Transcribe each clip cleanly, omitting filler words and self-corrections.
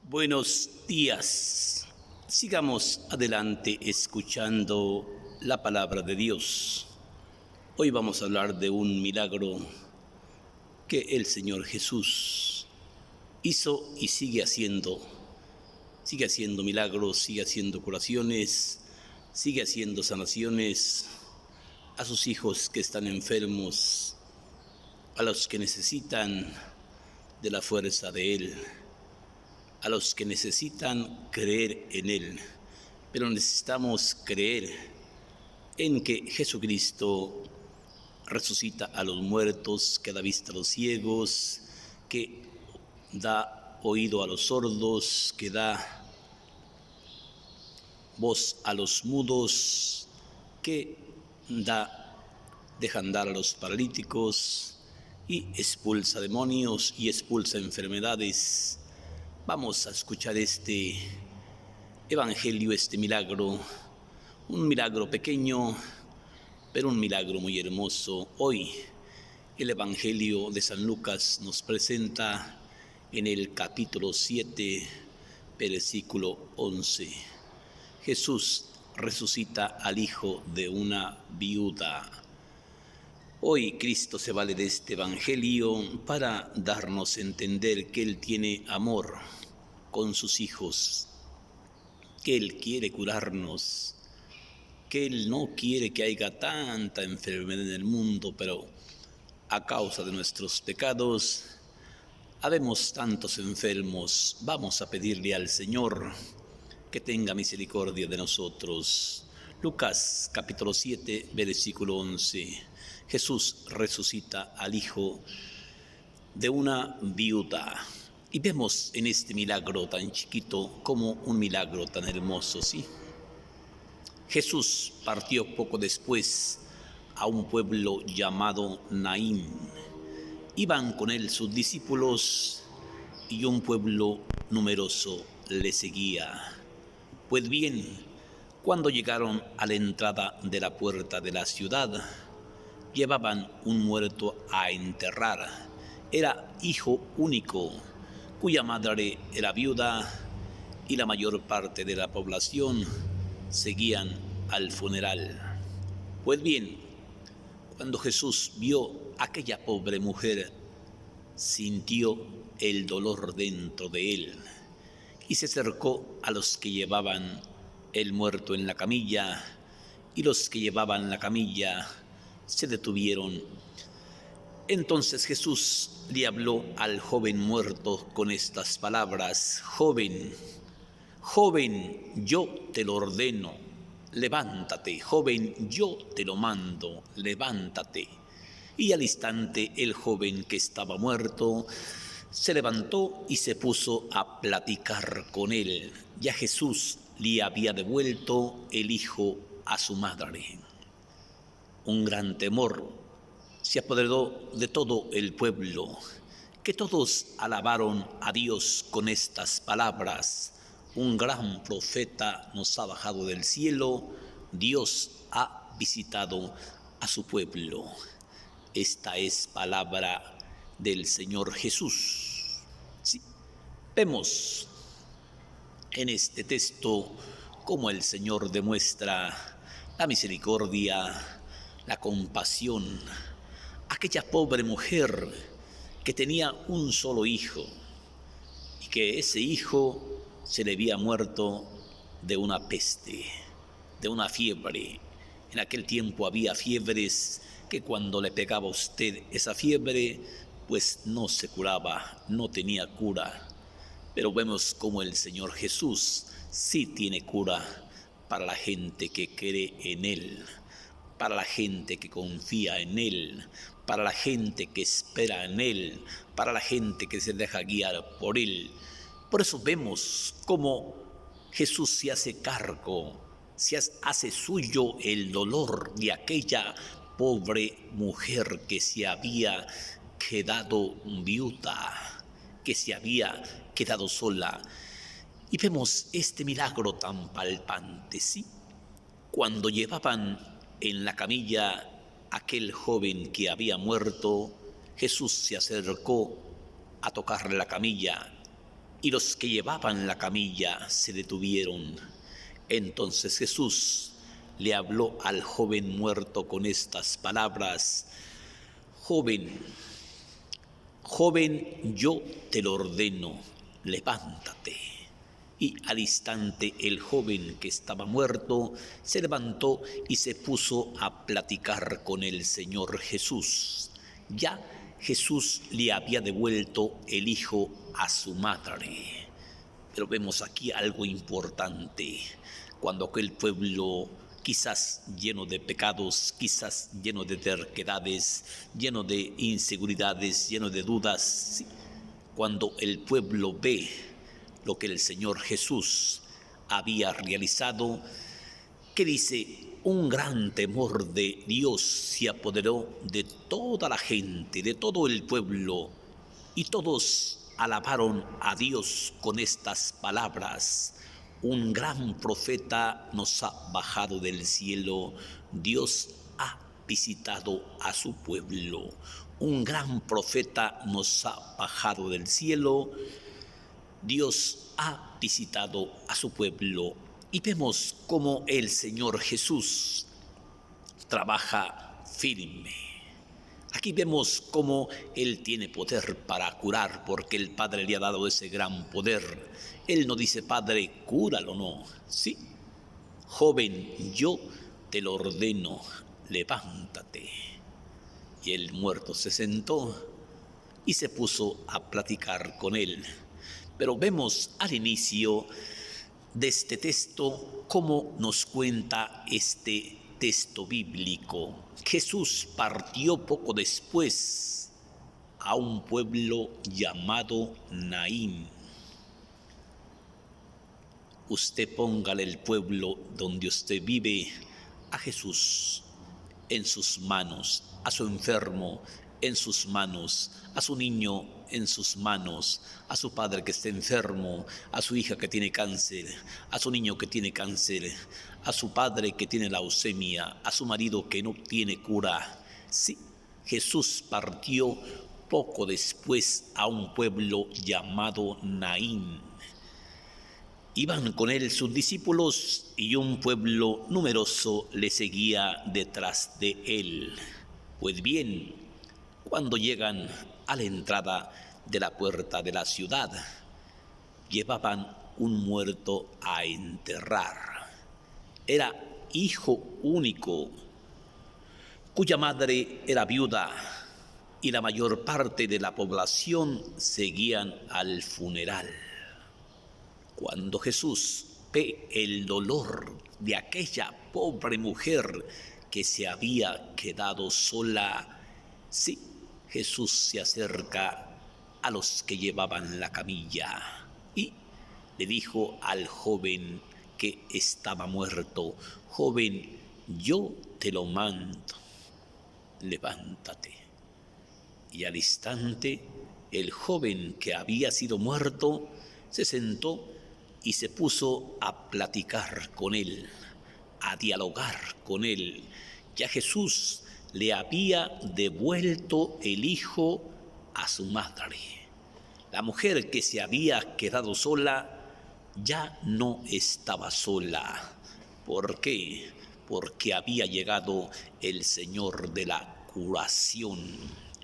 Buenos días. Sigamos adelante escuchando la palabra de Dios. Hoy vamos a hablar de un milagro que el Señor Jesús hizo y sigue haciendo. Sigue haciendo milagros, sigue haciendo curaciones, sigue haciendo sanaciones a sus hijos que están enfermos, a los que necesitan de la fuerza de Él, a los que necesitan creer en Él. Pero necesitamos creer en que Jesucristo resucita a los muertos, que da vista a los ciegos, que da oído a los sordos, que da voz a los mudos, que deja andar a los paralíticos y expulsa demonios y expulsa enfermedades. Vamos a escuchar este evangelio, este milagro, un milagro pequeño, pero un milagro muy hermoso. Hoy el evangelio de San Lucas nos presenta en el capítulo 7, versículo 11. Jesús resucita al hijo de una viuda. Hoy Cristo se vale de este evangelio para darnos a entender que Él tiene amor con sus hijos, que Él quiere curarnos, que Él no quiere que haya tanta enfermedad en el mundo, pero a causa de nuestros pecados habemos tantos enfermos. Vamos a pedirle al Señor que tenga misericordia de nosotros. Lucas capítulo 7, versículo 11. Jesús resucita al hijo de una viuda. Y vemos en este milagro tan chiquito como un milagro tan hermoso, ¿sí? Jesús partió poco después a un pueblo llamado Naín. Iban con él sus discípulos y un pueblo numeroso le seguía. Pues bien, cuando llegaron a la entrada de la puerta de la ciudad, llevaban un muerto a enterrar. Era hijo único, cuya madre era viuda, y la mayor parte de la población seguían al funeral. Pues bien, cuando Jesús vio a aquella pobre mujer, sintió el dolor dentro de él y se acercó a los que llevaban el muerto en la camilla, y los que llevaban la camilla se detuvieron. Entonces Jesús le habló al joven muerto con estas palabras: Joven, yo te lo ordeno, levántate. Joven, yo te lo mando, levántate. Y al instante el joven que estaba muerto se levantó y se puso a platicar con él. Ya Jesús le había devuelto el hijo a su madre. Un gran temor se apoderó de todo el pueblo, que todos alabaron a Dios con estas palabras: un gran profeta nos ha bajado del cielo, Dios ha visitado a su pueblo. Esta es palabra del Señor Jesús. Sí, vemos en este texto cómo el Señor demuestra la misericordia, la compasión. Aquella pobre mujer que tenía un solo hijo y que ese hijo se le había muerto de una peste, de una fiebre. En aquel tiempo había fiebres que cuando le pegaba a usted esa fiebre, pues no se curaba, no tenía cura. Pero vemos cómo el Señor Jesús sí tiene cura para la gente que cree en Él, para la gente que confía en Él, para la gente que espera en Él, para la gente que se deja guiar por Él. Por eso vemos cómo Jesús se hace cargo, se hace suyo el dolor de aquella pobre mujer que se había quedado viuda, que se había quedado sola. Y vemos este milagro tan palpante, ¿sí? Cuando llevaban en la camilla aquel joven que había muerto, Jesús se acercó a tocarle la camilla y los que llevaban la camilla se detuvieron. Entonces Jesús le habló al joven muerto con estas palabras: Joven, joven, yo te lo ordeno, levántate. Y al instante el joven que estaba muerto se levantó y se puso a platicar con el Señor Jesús. Ya Jesús le había devuelto el hijo a su madre. Pero vemos aquí algo importante. Cuando aquel pueblo, quizás lleno de pecados, quizás lleno de terquedades, lleno de inseguridades, lleno de dudas, cuando el pueblo ve lo que el Señor Jesús había realizado, que dice: un gran temor de Dios se apoderó de toda la gente, de todo el pueblo, y todos alabaron a Dios con estas palabras: un gran profeta nos ha bajado del cielo, Dios ha visitado a su pueblo. Un gran profeta nos ha bajado del cielo, Dios ha visitado a su pueblo. Y vemos cómo el Señor Jesús trabaja firme. Aquí vemos cómo Él tiene poder para curar, porque el Padre le ha dado ese gran poder. Él no dice: Padre, cúralo, no. Sí, joven, yo te lo ordeno, levántate. Y el muerto se sentó y se puso a platicar con él. Pero vemos al inicio de este texto cómo nos cuenta este texto bíblico. Jesús partió poco después a un pueblo llamado Naín. Usted póngale el pueblo donde usted vive a Jesús en sus manos, a su enfermo en sus manos, a su niño en sus manos, a su padre que esté enfermo, a su hija que tiene cáncer, a su niño que tiene cáncer, a su padre que tiene leucemia, a su marido que no tiene cura. Sí, Jesús partió poco después a un pueblo llamado Naín. Iban con él sus discípulos y un pueblo numeroso le seguía detrás de él. Pues bien, cuando llegan a la entrada de la puerta de la ciudad, llevaban un muerto a enterrar. Era hijo único, cuya madre era viuda, y la mayor parte de la población seguían al funeral. Cuando Jesús ve el dolor de aquella pobre mujer que se había quedado sola, sí, Jesús se acerca a los que llevaban la camilla y le dijo al joven que estaba muerto: joven, yo te lo mando, levántate. Y al instante el joven que había sido muerto se sentó y se puso a platicar con él, a dialogar con él. Ya Jesús le había devuelto el hijo a su madre. La mujer que se había quedado sola ya no estaba sola. ¿Por qué? Porque había llegado el Señor de la curación,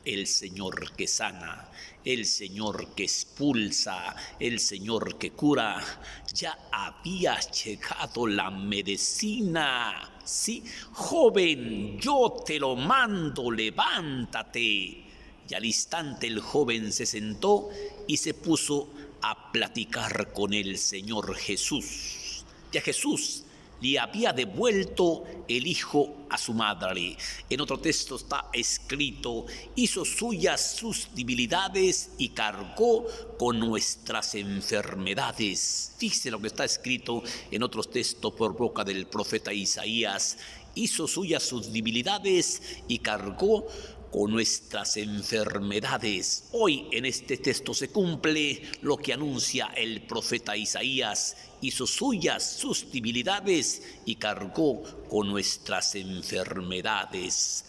el Señor que sana, el Señor que expulsa, el Señor que cura. Ya había llegado la medicina. Sí, joven, yo te lo mando, levántate. Y al instante el joven se sentó y se puso a platicar con el Señor Jesús. Ya Jesús le había devuelto el hijo a su madre. En otro texto está escrito: hizo suyas sus debilidades y cargó con nuestras enfermedades. Fíjese lo que está escrito en otros textos por boca del profeta Isaías: hizo suyas sus debilidades y cargó con nuestras enfermedades. Hoy en este texto se cumple lo que anuncia el profeta Isaías: hizo suyas sus debilidades y cargó con nuestras enfermedades.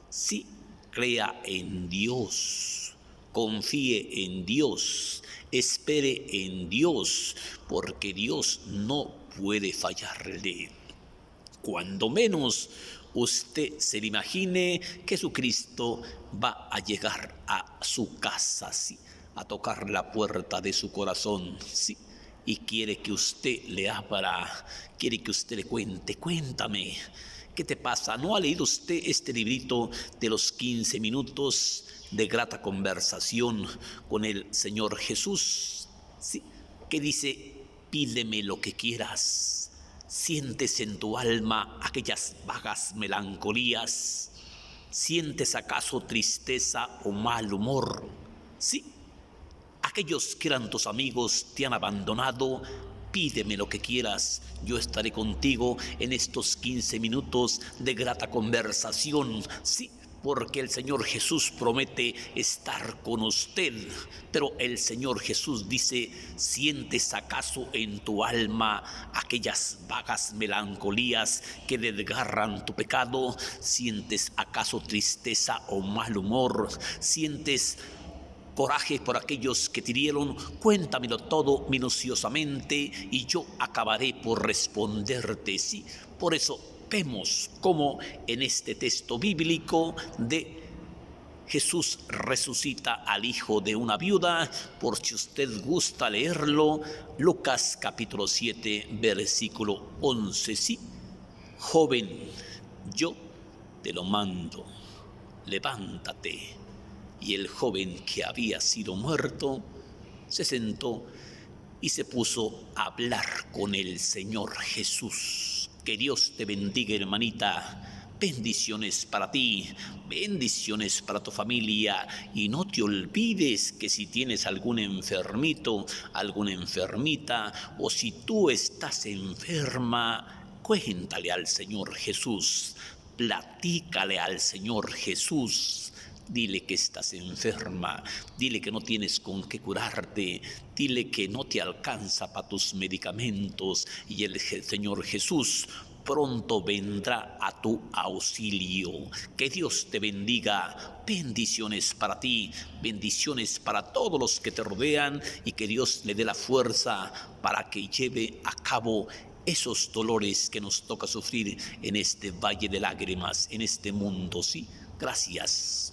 Sí, crea en Dios, confíe en Dios, espere en Dios, porque Dios no puede fallarle. Cuando menos usted se le imagine, Jesucristo va a llegar a su casa, ¿sí?, a tocar la puerta de su corazón, ¿sí?, y quiere que usted le abra, quiere que usted le cuente. Cuéntame, ¿qué te pasa? ¿No ha leído usted este librito de los 15 minutos de grata conversación con el Señor Jesús? ¿Sí? Que dice, pídeme lo que quieras. ¿Sientes en tu alma aquellas vagas melancolías? ¿Sientes acaso tristeza o mal humor? Sí. Aquellos que eran tus amigos te han abandonado. Pídeme lo que quieras, yo estaré contigo en estos 15 minutos de grata conversación. Sí, porque el Señor Jesús promete estar con usted. Pero el Señor Jesús dice, ¿sientes acaso en tu alma aquellas vagas melancolías que desgarran tu pecado? ¿Sientes acaso tristeza o mal humor? ¿Sientes coraje por aquellos que te hirieron? Cuéntamelo todo minuciosamente y yo acabaré por responderte. Sí, por eso vemos cómo en este texto bíblico de Jesús resucita al hijo de una viuda. Por si usted gusta leerlo, Lucas capítulo 7, versículo 11. Sí, joven, yo te lo mando, levántate. Y el joven que había sido muerto se sentó y se puso a hablar con el Señor Jesús. Que Dios te bendiga, hermanita. Bendiciones para ti, bendiciones para tu familia. Y no te olvides que si tienes algún enfermito, alguna enfermita, o si tú estás enferma, cuéntale al Señor Jesús, platícale al Señor Jesús. Dile que estás enferma, dile que no tienes con qué curarte, dile que no te alcanza para tus medicamentos y el Señor Jesús pronto vendrá a tu auxilio. Que Dios te bendiga. Bendiciones para ti, bendiciones para todos los que te rodean y que Dios le dé la fuerza para que lleve a cabo esos dolores que nos toca sufrir en este valle de lágrimas, en este mundo. Sí, gracias.